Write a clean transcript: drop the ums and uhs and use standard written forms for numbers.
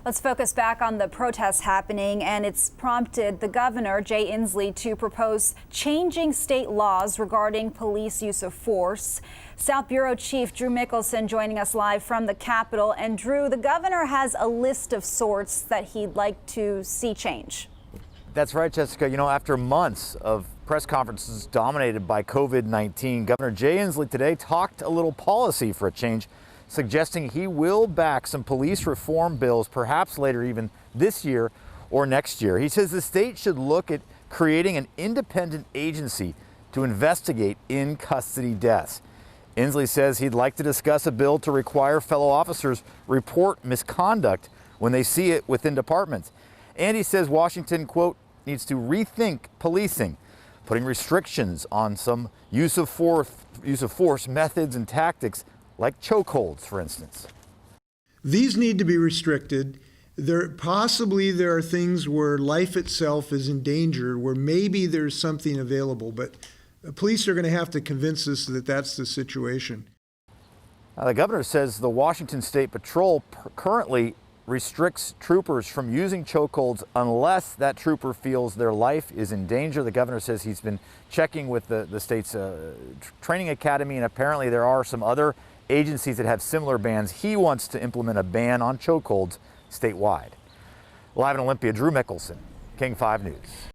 Let's focus back on the protests happening, and it's prompted the governor, Jay Inslee, to propose changing state laws regarding police use of force. South Bureau Chief Drew Mickelson joining us live from the Capitol. And Drew, the governor has a list of sorts that he'd like to see change. That's right, Jessica. You know, after months of press conferences dominated by COVID-19, Governor Jay Inslee today talked a little policy for a change, suggesting he will back some police reform bills, perhaps later even this year or next year. He says the state should look at creating an independent agency to investigate in-custody deaths. Inslee says he'd like to discuss a bill to require fellow officers report misconduct when they see it within departments. And he says Washington, quote, needs to rethink policing, putting restrictions on some use of force methods and tactics like chokeholds, for instance. These need to be restricted. Possibly there are things where life itself is in danger, where maybe there's something available, but the police are going to have to convince us that that's the situation. The governor says the Washington State Patrol currently restricts troopers from using chokeholds unless that trooper feels their life is in danger. The governor says he's been checking with the state's training academy, and apparently there are some other agencies that have similar bans. He wants to implement a ban on chokeholds statewide. Live in Olympia, Drew Mickelson, King 5 News.